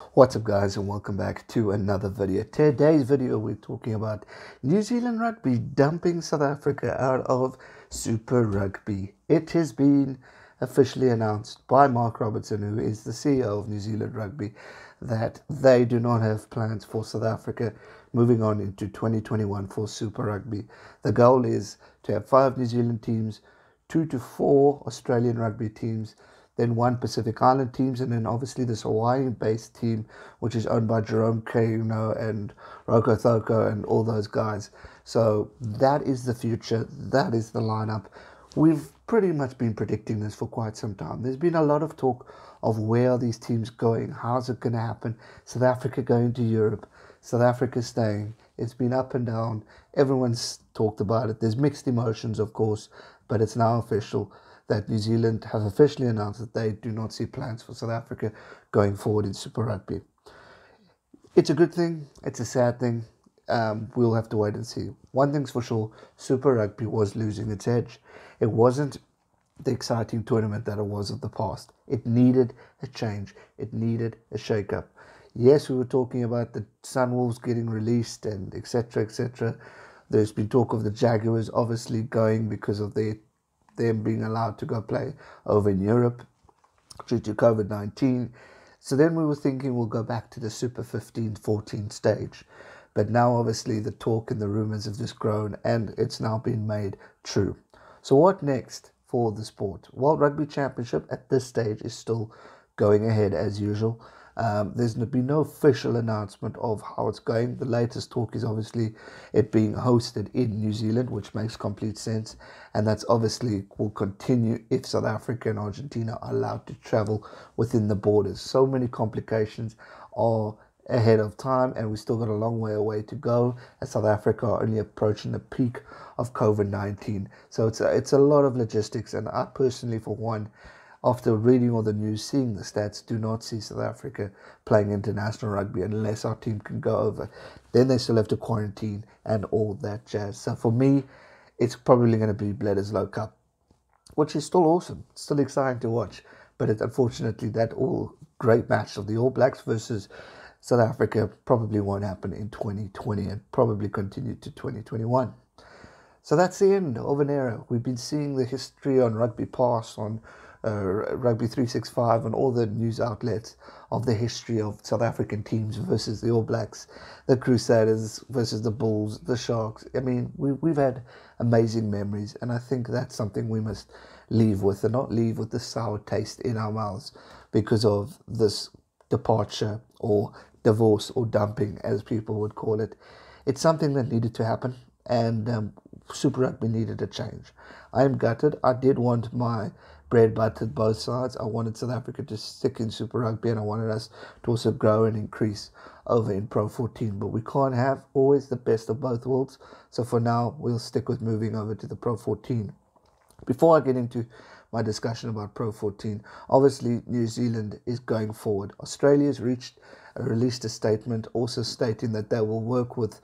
What's up guys, and welcome back to another video. Today's video we're talking about New Zealand Rugby dumping South Africa out of Super Rugby. It has been officially announced by Mark Robinson, who is the CEO of New Zealand Rugby, that they do not have plans for South Africa moving on into 2021 for Super Rugby. The goal is to have 5 New Zealand teams, 2 to 4 Australian rugby teams, then 1 Pacific Island teams, and then obviously this Hawaii-based team, which is owned by Jerome Kano and Roko Thoko and all those guys. So that is the future. That is the lineup. We've pretty much been predicting this for quite some time. There's been a lot of talk of where are these teams going, how's it going to happen, South Africa going to Europe, South Africa staying. It's been up and down. Everyone's talked about it. There's mixed emotions, of course, but it's now official that New Zealand have officially announced that they do not see plans for South Africa going forward in Super Rugby. It's a good thing. It's a sad thing. We'll have to wait and see. One thing's for sure, Super Rugby was losing its edge. It wasn't the exciting tournament that it was of the past. It needed a change. It needed a shake-up. Yes, we were talking about the Sunwolves getting released and etc., etc. There's been talk of the Jaguars obviously going because of them being allowed to go play over in Europe due to COVID-19. So then we were thinking we'll go back to the Super 15-14 stage. But now obviously the talk and the rumours have just grown and it's now been made true. So what next for the sport? Well, Rugby Championship at this stage is still going ahead as usual. There's been no official announcement of how it's going. The latest talk is obviously it being hosted in New Zealand, which makes complete sense. And that's obviously will continue if South Africa and Argentina are allowed to travel within the borders. So many complications are ahead of time, and we still got a long way away to go as South Africa are only approaching the peak of COVID-19. So it's a lot of logistics, and I personally, for one, after reading all the news, seeing the stats, do not see South Africa playing international rugby unless our team can go over. Then they still have to quarantine and all that jazz. So for me, it's probably going to be Bledisloe Cup, which is still awesome, still exciting to watch. But unfortunately, that all great match of the All Blacks versus South Africa probably won't happen in 2020 and probably continue to 2021. So that's the end of an era. We've been seeing the history on Rugby Pass, on Rugby 365, and all the news outlets of the history of South African teams versus the All Blacks, the Crusaders versus the Bulls, the Sharks. I mean, we've had amazing memories, and I think that's something we must leave with, and not leave with the sour taste in our mouths because of this departure or divorce or dumping, as people would call it. It's something that needed to happen, and Super Rugby needed a change. I am gutted. I did want my bread buttered both sides. I wanted South Africa to stick in Super Rugby, and I wanted us to also grow and increase over in Pro 14. But we can't have always the best of both worlds. So for now, we'll stick with moving over to the Pro 14. Before I get into my discussion about Pro 14, obviously New Zealand is going forward. Australia's released a statement also stating that they will work with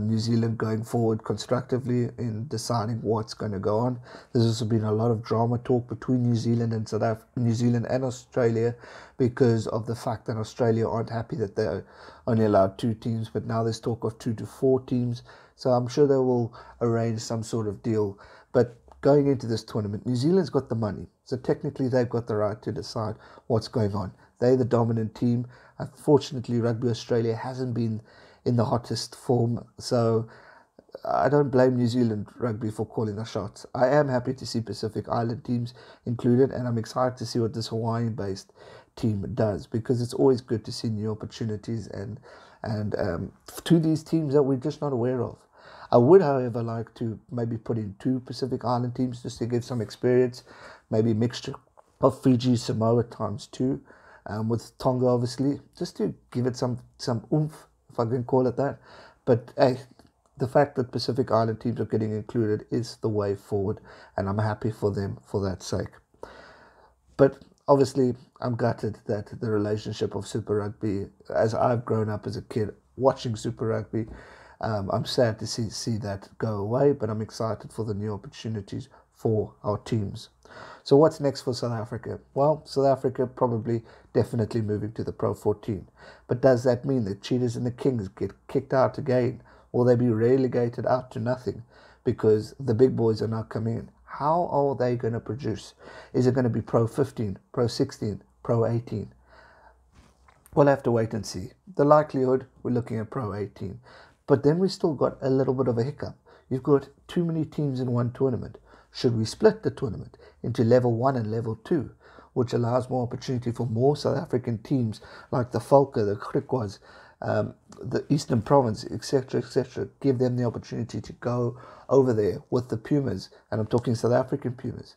New Zealand going forward constructively in deciding what's going to go on. There's also been a lot of drama talk between New Zealand and Australia because of the fact that Australia aren't happy that they're only allowed 2 teams, but now there's talk of 2 to 4 teams. So I'm sure they will arrange some sort of deal. But going into this tournament, New Zealand's got the money, so technically they've got the right to decide what's going on. They're the dominant team. Unfortunately, Rugby Australia hasn't been in the hottest form, so I don't blame New Zealand Rugby for calling the shots. I am happy to see Pacific Island teams included, and I'm excited to see what this Hawaiian-based team does, because it's always good to see new opportunities and to these teams that we're just not aware of. I would, however, like to maybe put in 2 Pacific Island teams just to give some experience, maybe a mixture of Fiji, Samoa ×2, with Tonga obviously, just to give it some oomph, if I can call it that. But hey, the fact that Pacific Island teams are getting included is the way forward, and I'm happy for them for that sake. But obviously, I'm gutted that the relationship of Super Rugby, as I've grown up as a kid watching Super Rugby, I'm sad to see that go away, but I'm excited for the new opportunities for our teams. So what's next for South Africa? Well, South Africa probably definitely moving to the Pro 14. But does that mean the Cheetahs and the Kings get kicked out again? Will they be relegated out to nothing because the big boys are not coming in? How are they going to produce? Is it going to be Pro 15, Pro 16, Pro 18? We'll have to wait and see. The likelihood, we're looking at Pro 18. But then we still got a little bit of a hiccup. You've got too many teams in one tournament. Should we split the tournament into level 1 and level 2, which allows more opportunity for more South African teams like the Falke, the Griquas, the Eastern Province, etc., give them the opportunity to go over there with the Pumas, and I'm talking South African Pumas.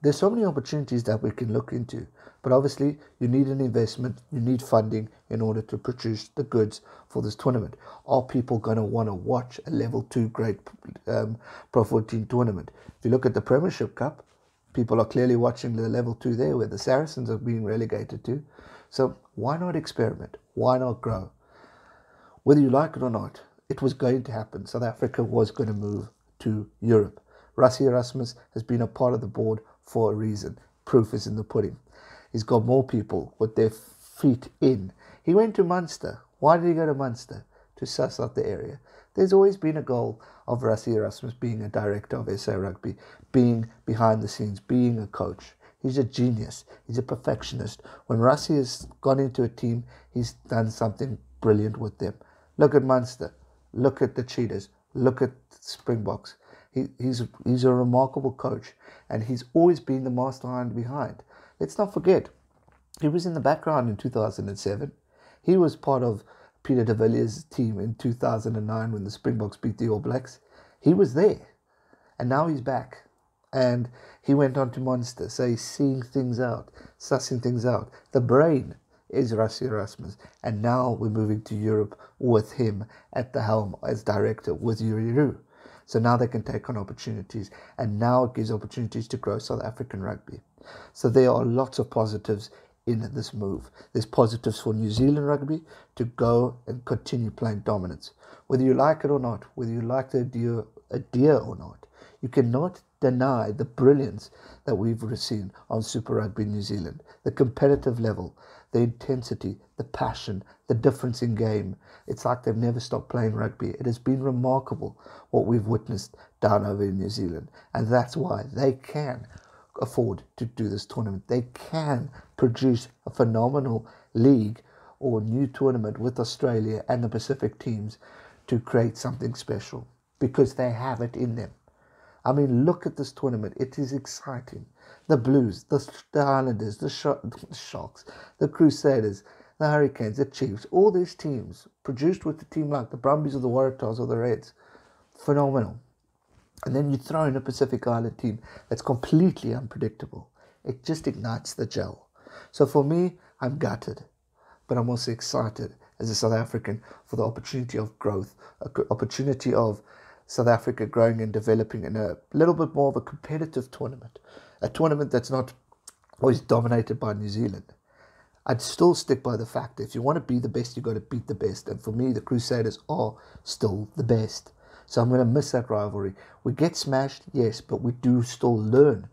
There's so many opportunities that we can look into, but obviously you need an investment, you need funding in order to produce the goods for this tournament. Are people going to want to watch a level 2 great Pro 14 tournament? If you look at the Premiership Cup, people are clearly watching the level 2 there where the Saracens are being relegated to. So why not experiment? Why not grow? Whether you like it or not, it was going to happen. South Africa was going to move to Europe. Rassie Erasmus has been a part of the board for a reason. Proof is in the pudding. He's got more people with their feet in. He went to Munster. Why did he go to Munster? To suss out the area. There's always been a goal of Rassie Erasmus being a director of SA Rugby, being behind the scenes, being a coach. He's a genius. He's a perfectionist. When Rassie has gone into a team, he's done something brilliant with them. Look at Munster. Look at the Cheetahs. Look at Springboks. He's a remarkable coach, and he's always been the mastermind behind. Let's not forget, he was in the background in 2007. He was part of Peter de Villiers' team in 2009 when the Springboks beat the All Blacks. He was there, and now he's back. And he went on to Munster, so he's seeing things out, sussing things out. The brain is Rassie Erasmus, and now we're moving to Europe with him at the helm as director with Yuri Roo. So now they can take on opportunities, and now it gives opportunities to grow South African rugby. So there are lots of positives in this move. There's positives for New Zealand rugby to go and continue playing dominance. Whether you like it or not, whether you like the idea or not, you cannot deny the brilliance that we've seen on Super Rugby New Zealand. The competitive level, the intensity, the passion, the difference in game. It's like they've never stopped playing rugby. It has been remarkable what we've witnessed down over in New Zealand. And that's why they can afford to do this tournament. They can produce a phenomenal league or new tournament with Australia and the Pacific teams to create something special because they have it in them. I mean, look at this tournament. It is exciting. The Blues, the Highlanders, the Sharks, the Crusaders, the Hurricanes, the Chiefs, all these teams produced with a team like the Brumbies or the Waratahs or the Reds. Phenomenal. And then you throw in a Pacific Island team that's completely unpredictable. It just ignites the gel. So for me, I'm gutted. But I'm also excited as a South African for the opportunity of growth, opportunity of South Africa growing and developing in a little bit more of a competitive tournament. A tournament that's not always dominated by New Zealand. I'd still stick by the fact that if you want to be the best, you've got to beat the best. And for me, the Crusaders are still the best. So I'm going to miss that rivalry. We get smashed, yes, but we do still learn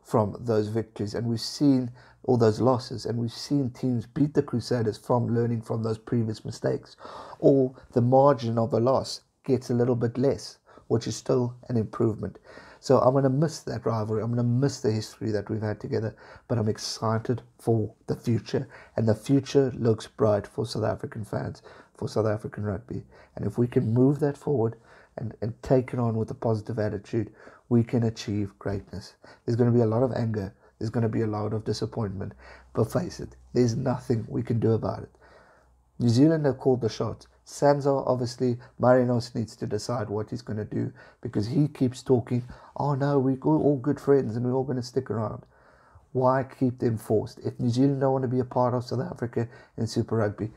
from those victories. And we've seen all those losses. And we've seen teams beat the Crusaders from learning from those previous mistakes. Or the margin of a loss gets a little bit less, which is still an improvement. So I'm going to miss that rivalry. I'm going to miss the history that we've had together. But I'm excited for the future. And the future looks bright for South African fans, for South African rugby. And if we can move that forward and take it on with a positive attitude, we can achieve greatness. There's going to be a lot of anger. There's going to be a lot of disappointment. But face it, there's nothing we can do about it. New Zealand have called the shots. Sansa, obviously, Marinos needs to decide what he's going to do because he keeps talking, oh no, we're all good friends and we're all going to stick around. Why keep them forced? If New Zealand don't want to be a part of South Africa in Super Rugby,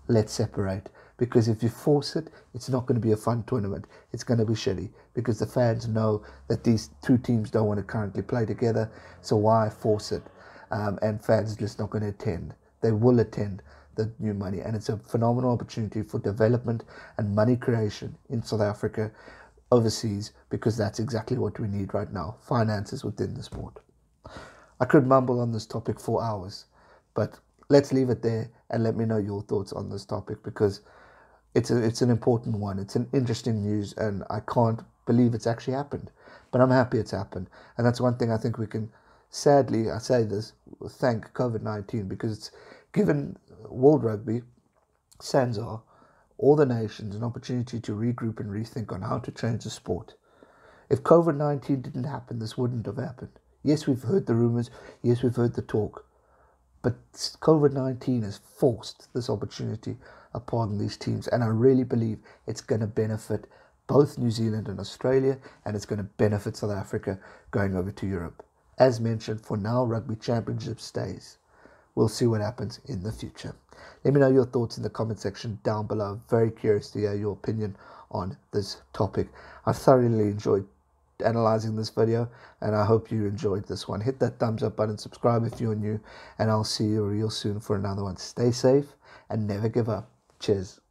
let's separate. Because if you force it, it's not going to be a fun tournament. It's going to be shitty because the fans know that these two teams don't want to currently play together. So why force it? And fans are just not going to attend. They will attend the new money, and it's a phenomenal opportunity for development and money creation in South Africa overseas, because that's exactly what we need right now, finances within the sport. I could mumble on this topic for hours, but let's leave it there and let me know your thoughts on this topic, because it's an important one. It's an interesting news, and I can't believe it's actually happened. But I'm happy it's happened, and that's one thing I think we can, sadly, I say this, thank COVID-19, because it's given World Rugby, SANZAR, all the nations an opportunity to regroup and rethink on how to change the sport. If COVID-19 didn't happen, this wouldn't have happened. Yes, we've heard the rumours, yes, we've heard the talk, but COVID-19 has forced this opportunity upon these teams, and I really believe it's going to benefit both New Zealand and Australia, and it's going to benefit South Africa going over to Europe. As mentioned, for now, Rugby Championship stays. We'll see what happens in the future. Let me know your thoughts in the comment section down below. Very curious to hear your opinion on this topic. I've thoroughly enjoyed analyzing this video, and I hope you enjoyed this one. Hit that thumbs up button, subscribe if you're new, and I'll see you real soon for another one. Stay safe and never give up. Cheers.